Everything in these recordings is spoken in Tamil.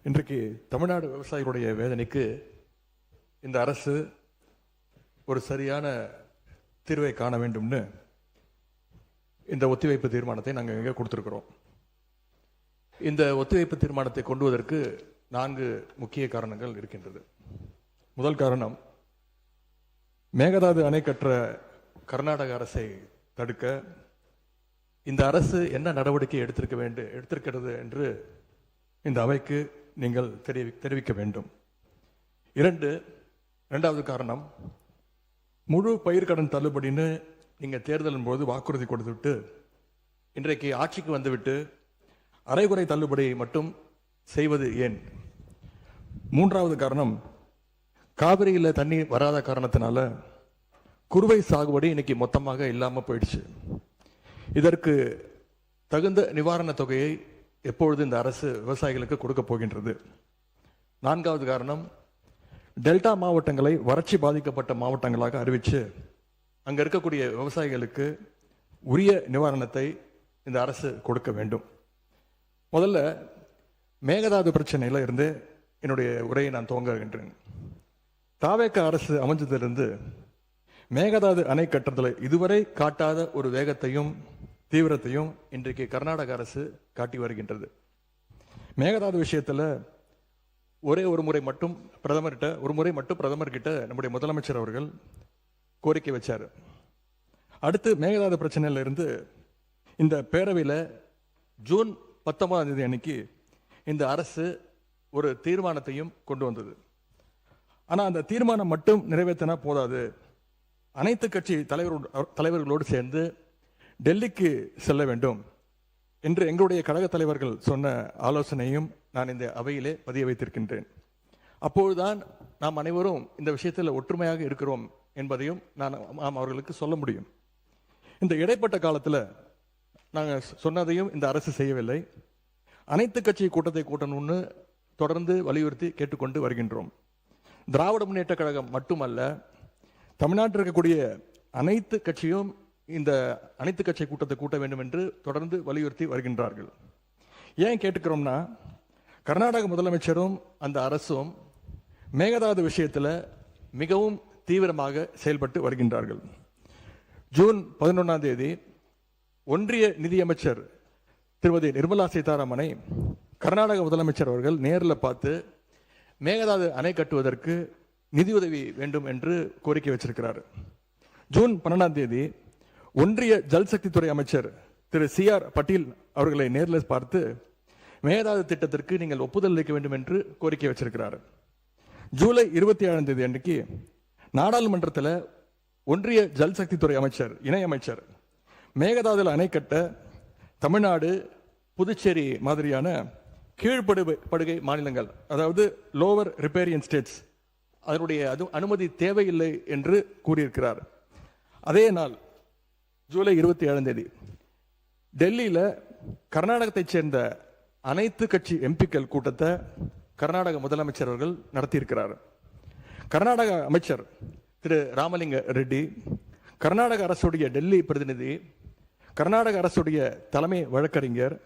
இன்றைக்கு தமிழ்நாடு விவசாயிகளுடைய வேதனைக்கு இந்த அரசு ஒரு சரியான தீர்வை காண வேண்டும்னு இந்த ஒத்திவைப்பு தீர்மானத்தை நாங்கள் இங்கே கொடுத்துருக்கிறோம். இந்த ஒத்திவைப்பு தீர்மானத்தை கொண்டு வருவதற்கு 4 முக்கிய காரணங்கள் இருக்கின்றது. முதல் காரணம், மேகதாது அணை கற்ற கர்நாடக அரசை தடுக்க இந்த அரசு என்ன நடவடிக்கை எடுத்திருக்கிறது என்று இந்த அவைக்கு நீங்கள் தெரிவிக்க வேண்டும். இரண்டாவது காரணம், முழு பயிர்க்கடன் தள்ளுபடின்னு நீங்கள் தேர்தலின் போது வாக்குறுதி கொடுத்துவிட்டு இன்றைக்கு ஆட்சிக்கு வந்துவிட்டு அரைகுறை தள்ளுபடி மட்டும் செய்வது ஏன்? மூன்றாவது காரணம், காவிரியில் தண்ணீர் வராத காரணத்தினால குறுவை சாகுபடி இன்னைக்கு மொத்தமாக இல்லாமல் போயிடுச்சு. இதற்கு தகுந்த நிவாரண தொகையை எப்பொழுது இந்த அரசு விவசாயிகளுக்கு கொடுக்க போகின்றது? நான்காவது காரணம், டெல்டா மாவட்டங்களை வறட்சி பாதிக்கப்பட்ட மாவட்டங்களாக அறிவித்து அங்கே இருக்கக்கூடிய விவசாயிகளுக்கு உரிய நிவாரணத்தை இந்த அரசு கொடுக்க வேண்டும். முதல்ல மேகதாது பிரச்சனையில் இருந்து என்னுடைய உரையை நான் துவங்குகின்றேன். தாவேக அரசு அமைஞ்சதிலிருந்து மேகதாது அணை கட்டுறதில் இதுவரை காட்டாத ஒரு வேகத்தையும் தீவிரத்தையும் இன்றைக்கு கர்நாடக அரசு காட்டி வருகின்றது. மேகதாது விஷயத்தில் ஒரு முறை மட்டும் பிரதமர்கிட்ட நம்முடைய முதலமைச்சர் அவர்கள் கோரிக்கை வச்சார். அடுத்து மேகதாது பிரச்சனையில இருந்து இந்த பேரவையில் ஜூன் 19ஆம் தேதி அன்னைக்கு இந்த அரசு ஒரு தீர்மானத்தையும் கொண்டு வந்தது. ஆனால் அந்த தீர்மானம் மட்டும் நிறைவேற்றினா போதாது, அனைத்து கட்சி தலைவர்களோடு சேர்ந்து டெல்லிக்கு செல்ல வேண்டும் என்று எங்களுடைய கழக தலைவர்கள் சொன்ன ஆலோசனையும் நான் இந்த அவையிலே பதிய வைத்திருக்கின்றேன். அப்பொழுதுதான் நாம் அனைவரும் இந்த விஷயத்தில் ஒற்றுமையாக இருக்கிறோம் என்பதையும் நாம் அவர்களுக்கு சொல்ல முடியும். இந்த இடைப்பட்ட காலத்தில் நாங்கள் சொன்னதையும் இந்த அரசு செய்யவில்லை. அனைத்து கட்சி கூட்டத்தை கூட்டணும்னு தொடர்ந்து வலியுறுத்தி கேட்டுக்கொண்டு வருகின்றோம். திராவிட முன்னேற்ற கழகம் மட்டுமல்ல, தமிழ்நாட்டில் இருக்கக்கூடிய அனைத்து கட்சியும் இந்த அனைத்து கட்சி கூட்டத்தை கூட்ட வேண்டும் என்று தொடர்ந்து வலியுறுத்தி வருகின்றார்கள். ஏன் கேட்டுக்கிறோம்னா, கர்நாடக முதலமைச்சரும் அந்த அரசும் மேகதாது விஷயத்தில் மிகவும் தீவிரமாக செயல்பட்டு வருகின்றார்கள். ஜூன் 11ஆம் தேதி ஒன்றிய நிதியமைச்சர் திருமதி நிர்மலா சீதாராமனை கர்நாடக முதலமைச்சர் அவர்கள் நேரில் பார்த்து மேகதாது அணை கட்டுவதற்கு நிதியுதவி வேண்டும் என்று கோரிக்கை வச்சிருக்கிறார். ஜூன் 12ஆம் தேதி ஒன்றிய ஜல்சக்தி துறை அமைச்சர் திரு CR பட்டீல் அவர்களை நேரில் பார்த்து மேகதாது திட்டத்திற்கு நீங்கள் ஒப்புதல் அளிக்க வேண்டும் என்று கோரிக்கை வச்சிருக்கிறார். ஜூலை 27ஆம் தேதி அன்றைக்கு நாடாளுமன்றத்தில் ஒன்றிய ஜல்சக்தி துறை அமைச்சர் இணையமைச்சர் மேகதாதுல அணை கட்ட தமிழ்நாடு, புதுச்சேரி மாதிரியான கீழ்ப்படுகை மாநிலங்கள், அதாவது லோவர் ரிப்பேரியன் ஸ்டேட்ஸ், அதனுடைய அனுமதி தேவையில்லை என்று கூறியிருக்கிறார். அதே நாள் ஜூலை 27ஆம் தேதி டெல்லியில் கர்நாடகத்தைச் சேர்ந்த அனைத்து கட்சி எம்பிக்கள் கூட்டத்தை கர்நாடக முதலமைச்சர் அவர்கள் நடத்தியிருக்கிறார். கர்நாடக அமைச்சர் திரு ராமலிங்க ரெட்டி, கர்நாடக அரசுடைய டெல்லி பிரதிநிதி, கர்நாடக அரசுடைய தலைமை வழக்கறிஞர்,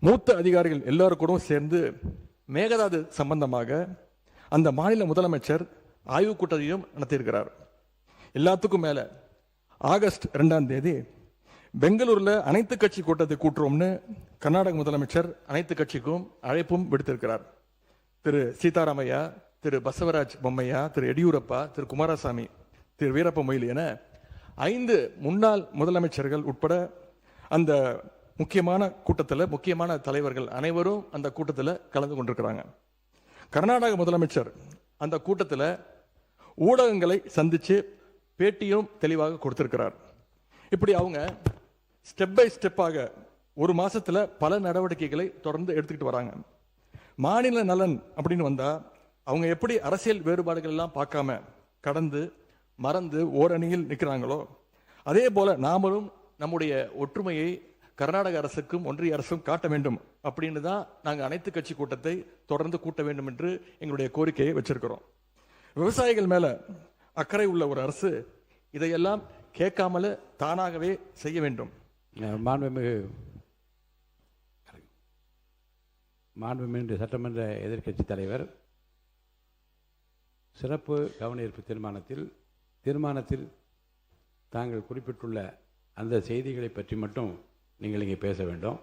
மூத்த அதிகாரிகள் எல்லாரும் சேர்ந்து மேகதாது சம்பந்தமாக அந்த மாநில முதலமைச்சர் ஆய்வு கூட்டத்தையும் நடத்தியிருக்கிறார். எல்லாத்துக்கும் மேல ஆகஸ்ட் 2ஆம் தேதி பெங்களூர்ல அனைத்து கட்சி கூட்டத்தை கூட்டுறோம்னு கர்நாடக முதலமைச்சர் அனைத்து கட்சிக்கும் அழைப்பும் விடுத்திருக்கிறார். திரு சீதாராமையா, திரு பசவராஜ் பொம்மையா, திரு எடியூரப்பா, திரு குமாரசாமி, திரு வீரப்ப மொய்லி என 5 முன்னாள் முதலமைச்சர்கள் உட்பட அந்த முக்கியமான கூட்டத்தில் முக்கியமான தலைவர்கள் அனைவரும் அந்த கூட்டத்தில் கலந்து கொண்டிருக்கிறாங்க. கர்நாடக முதலமைச்சர் அந்த கூட்டத்தில் ஊடகங்களை சந்தித்து பேட்டியும் தெளிவாக கொடுத்திருக்கிறார். இப்படி அவங்க ஸ்டெப் பை ஸ்டெப்பாக ஒரு மாசத்துல பல நடவடிக்கைகளை தொடர்ந்து எடுத்துக்கிட்டு வராங்க. மாநில நலன் அப்படின்னு வந்தா அவங்க எப்படி அரசியல் வேறுபாடுகள் எல்லாம் பார்க்காம கடந்து மறந்து ஓரணியில் நிற்கிறாங்களோ, அதே போல நாமளும் நம்முடைய ஒற்றுமையை கர்நாடக அரசுக்கும் ஒன்றிய அரசும் காட்ட வேண்டும் அப்படின்னு தான் நாங்கள் அனைத்து கட்சி கூட்டத்தை தொடர்ந்து கூட்ட வேண்டும் என்று எங்களுடைய கோரிக்கையை வச்சிருக்கிறோம். விவசாயிகள் மேல அக்கறை உள்ள ஒரு அரசு இதையெல்லாம் கேட்காமல தானாகவே செய்ய வேண்டும். மாண்புமிகு சட்டமன்ற எதிர்க்கட்சி தலைவர் சிறப்பு கவன ஈர்ப்பு தீர்மானத்தில் தாங்கள் குறிப்பிட்டுள்ள அந்த செய்திகளை பற்றி மட்டும் நீங்கள் இங்கே பேச வேண்டும்.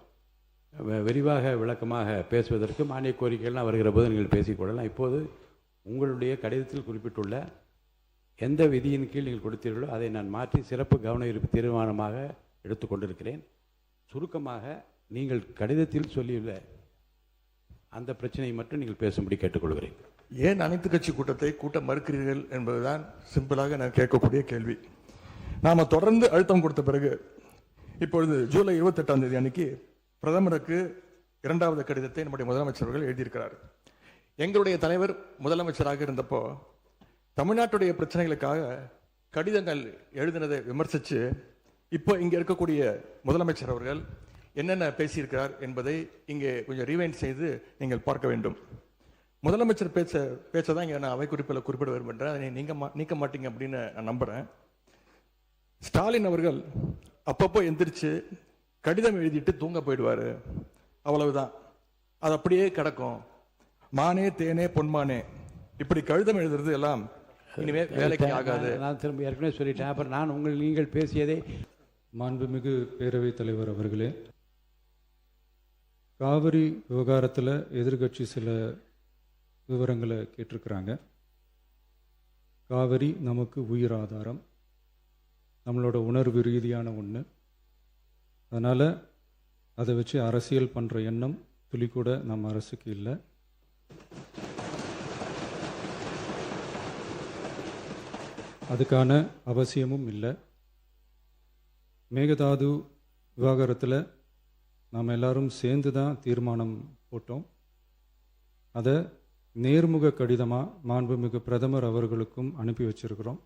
விரிவாக விளக்கமாக பேசுவதற்கு மானிய கோரிக்கைகள்லாம் வருகிற போது நீங்கள் பேசிக்கொள்ளலாம். இப்போது உங்களுடைய கடிதத்தில் குறிப்பிட்டுள்ள எந்த விதியின் கீழ் நீங்கள் கொடுத்தீர்களோ அதை நான் மாற்றி சிறப்பு கவன ஈர்ப்பு தீர்மானமாக எடுத்துக்கொண்டிருக்கிறேன். சுருக்கமாக நீங்கள் கடிதத்தில் சொல்லியுள்ள அந்த பிரச்சனையை மட்டும் நீங்கள் பேசும்படி கேட்டுக்கொள்கிறேன். ஏன் அனைத்து கட்சி கூட்டத்தை கூட்ட மறுக்கிறீர்கள் என்பதுதான் சிம்பிளாக நான் கேட்கக்கூடிய கேள்வி. நாம தொடர்ந்து அழுத்தம் கொடுத்த பிறகு இப்பொழுது ஜூலை 28ஆம் தேதி அன்னைக்கு பிரதமருக்கு 2வது கடிதத்தை நம்முடைய முதலமைச்சர் அவர்கள் எழுதியிருக்கிறார். எங்களுடைய தலைவர் முதலமைச்சராக இருந்தப்போ தமிழ்நாட்டுடைய பிரச்சனைகளுக்காக கடிதங்கள் எழுதினதை விமர்சித்து இப்போ இங்கே இருக்கக்கூடிய முதலமைச்சர் அவர்கள் என்னென்ன பேசியிருக்கிறார் என்பதை இங்கே கொஞ்சம் ரீவைண்ட் செய்து நீங்கள் பார்க்க வேண்டும். முதலமைச்சர் பேச்சை தான் இங்கே நான் அவை குறிப்பில் குறிப்பிட விரும்புகிறேன். அதை நீக்க மாட்டீங்க அப்படின்னு நான் நம்புகிறேன். ஸ்டாலின் அவர்கள் அப்பப்போ எந்திரிச்சு கடிதம் எழுதிட்டு தூங்க போயிடுவார், அவ்வளவுதான், அது அப்படியே கிடக்கும். மானே தேனே பொன்மானே இப்படி கடிதம் எழுதுறது எல்லாம் இனிமே வேலைக்கு ஆகாது. நான் திரும்ப ஏற்கனவே சொல்லிட்டேன். அப்புறம் நீங்கள் பேசியதை மாண்புமிகு பேரவைத் தலைவர் அவர்களே, காவிரி விவகாரத்தில் எதிர்கட்சி சில விவரங்களை கேட்டிருக்கிறாங்க. காவிரி நமக்கு உயிர் ஆதாரம், நம்மளோட உணர்வு ரீதியான ஒன்று. அதனால் அதை வச்சு அரசியல் பண்ணுற எண்ணம் துளி கூட நம்ம அரசுக்கு இல்லை. அதுக்கான அவசியமும் இல்லை. மேகதாது விவகாரத்தில் நாம் எல்லாரும் சேர்ந்து தான் தீர்மானம் போட்டோம். அதை நேர்முக கடிதமாக மாண்புமிகு பிரதமர் அவர்களுக்கும் அனுப்பி வச்சிருக்கிறோம்.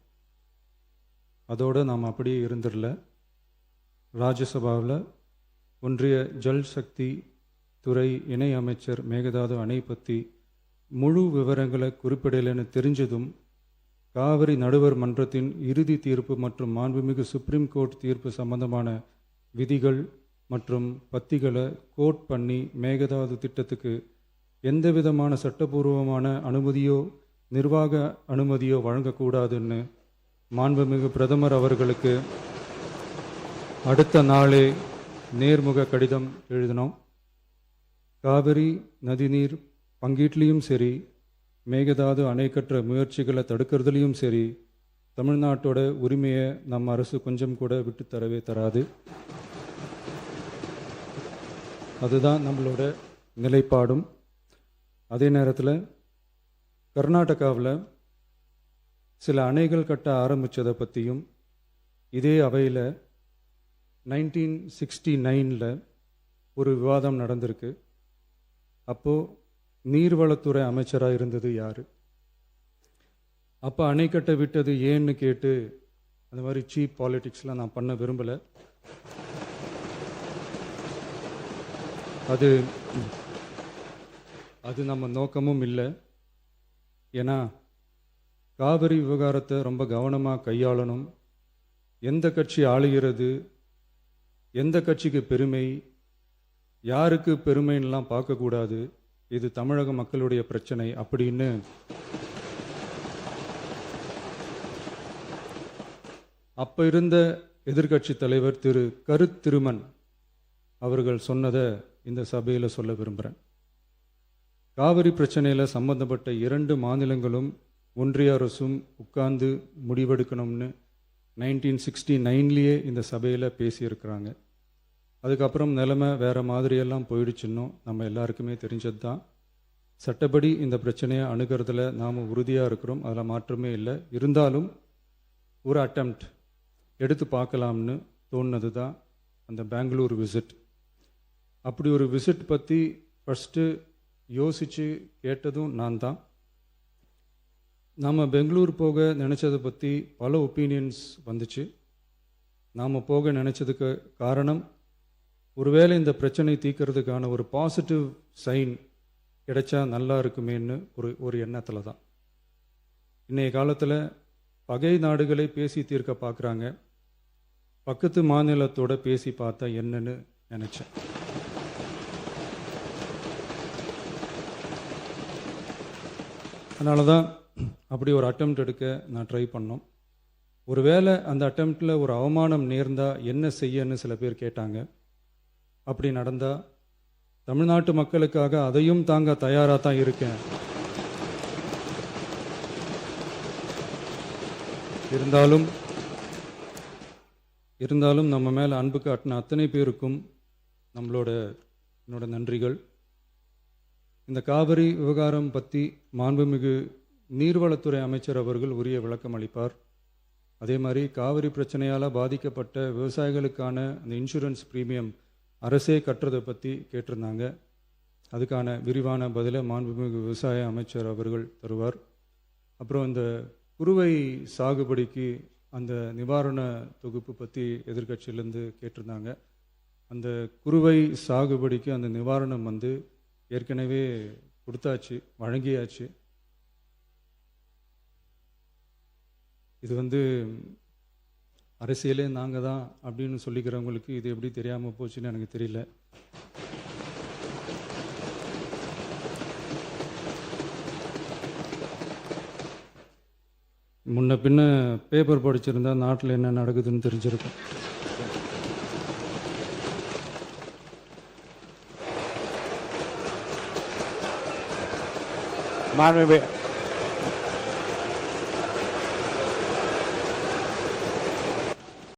அதோடு நாம் அப்படியே இருந்துடல. ராஜ்யசபாவில் ஒன்றிய ஜல் சக்தி துறை இணை அமைச்சர் மேகதாது அணை பற்றி முழு விவரங்களை குறிப்பிடலைன்னு தெரிஞ்சதும் காவிரி நடுவர் மன்றத்தின் இறுதி தீர்ப்பு மற்றும் மாண்புமிகு சுப்ரீம் கோர்ட் தீர்ப்பு சம்பந்தமான விதிகள் மற்றும் பத்திகளை கோட் பண்ணி மேகதாது திட்டத்துக்கு எந்த விதமான சட்டபூர்வமான அனுமதியோ நிர்வாக அனுமதியோ வழங்கக்கூடாதுன்னு மாண்புமிகு பிரதமர் அவர்களுக்கு அடுத்த நாளே நேர்முக கடிதம் எழுதினோம். காவிரி நதிநீர் பங்கீட்லேயும் சரி, மேகதாது அணை கட்டுற முயற்சிகளை தடுக்கிறதுலையும் சரி, தமிழ்நாட்டோட உரிமையை நம்ம அரசு கொஞ்சம் கூட விட்டு தரவே தராது. அதுதான் நம்மளோட நிலைப்பாடும். அதே நேரத்தில் கர்நாடகாவில் சில அணைகள் கட்ட ஆரம்பித்ததை பற்றியும் இதே அவையில் 1969 ஒரு விவாதம் நடந்திருக்கு. அப்போது நீர்வளத்துறை அமைச்சராக இருந்தது யார்? அப்போ அணை கட்ட விட்டது ஏன்னு கேட்டு அந்த மாதிரி சீப் பாலிடிக்ஸ்லாம் நான் பண்ண விரும்பலை. அது நம்ம நோக்கமும் இல்லை. ஏன்னா காவிரி விவகாரத்தை ரொம்ப கவனமாக கையாளணும். எந்த கட்சி ஆளுகிறது, எந்த கட்சிக்கு பெருமை, யாருக்கு பெருமைன்னெலாம் பார்க்கக்கூடாது. இது தமிழக மக்களுடைய பிரச்சனை அப்படின்னு அப்போ இருந்த எதிர்கட்சி தலைவர் திரு திருமன் அவர்கள் சொன்னதை இந்த சபையில் சொல்ல விரும்புகிறேன். காவிரி பிரச்சனையில் சம்பந்தப்பட்ட 2 மாநிலங்களும் ஒன்றிய அரசும் உட்கார்ந்து முடிவெடுக்கணும்னு 1969 இந்த சபையில் பேசியிருக்கிறாங்க. அதுக்கப்புறம் நிலைமை வேறு மாதிரியெல்லாம் போயிடுச்சுன்னும் நம்ம எல்லாருக்குமே தெரிஞ்சது தான். சட்டப்படி இந்த பிரச்சனையை அணுகிறதுல நாம் உறுதியாக இருக்கிறோம், அதில் மாற்றமே இல்லை. இருந்தாலும் ஒரு அட்டெம்ப்ட் எடுத்து பார்க்கலாம்னு தோணுனது தான் அந்த பெங்களூர் விசிட். அப்படி ஒரு விசிட் பற்றி ஃபஸ்ட்டு யோசித்து கேட்டதும் நான் தான். நாம் பெங்களூர் போக நினச்சதை பற்றி பல ஒப்பீனியன்ஸ் வந்துச்சு. நாம் போக நினச்சதுக்கு காரணம், ஒருவேளை இந்த பிரச்சனை தீர்க்கறதுக்கான ஒரு பாசிட்டிவ் சைன் கிடைச்சா நல்லா இருக்குமேன்னு ஒரு எண்ணத்தில் தான். இன்றைய காலத்தில் பகை நாடுகளை பேசி தீர்க்க பார்க்குறாங்க. பக்கத்து மாநிலத்தோட பேசி பார்த்தா என்னன்னு நினச்சேன். அதனால தான் அப்படி ஒரு அட்டெம்ப்ட் எடுக்க நான் ட்ரை பண்ணோம். ஒருவேளை அந்த அட்டெம்ப்டில் ஒரு அவமானம் நேர்ந்தால் என்ன செய்யன்னு சில பேர் கேட்டாங்க. அப்படி நடந்தால் தமிழ்நாட்டு மக்களுக்காக அதையும் தாங்க தயாராக தான் இருக்கேன். இருந்தாலும் நம்ம மேலே அன்பு காட்டின அத்தனை பேருக்கும் என்னோட நன்றிகள். இந்த காவிரி விவகாரம் பற்றி மாண்புமிகு நீர்வளத்துறை அமைச்சர் அவர்கள் உரிய விளக்கம் அளிப்பார். அதே மாதிரி காவிரி பிரச்சனையால் பாதிக்கப்பட்ட விவசாயிகளுக்கான அந்த இன்சூரன்ஸ் ப்ரீமியம் அரசே கட்டுறதை பற்றி கேட்டிருந்தாங்க. அதுக்கான விரிவான பதிலை மாண்புமிகு விவசாய அமைச்சர் அவர்கள் தருவார். அப்புறம் இந்த குறுவை சாகுபடிக்கு அந்த நிவாரண தொகுப்பு பற்றி எதிர்க்கட்சியிலேருந்து கேட்டிருந்தாங்க. அந்த குறுவை சாகுபடிக்கு அந்த நிவாரணம் ஏற்கனவே கொடுத்தாச்சு, வழங்கியாச்சு. இது அரசியலே நாங்கள் தான் அப்படின்னு சொல்லிக்கிறவங்களுக்கு இது எப்படி தெரியாமல் போச்சுன்னு எனக்கு தெரியல. முன்ன பின்ன பேப்பர் படிச்சிருந்தா நாட்டில் என்ன நடக்குதுன்னு தெரிஞ்சிருக்கும். மாண்புமிகு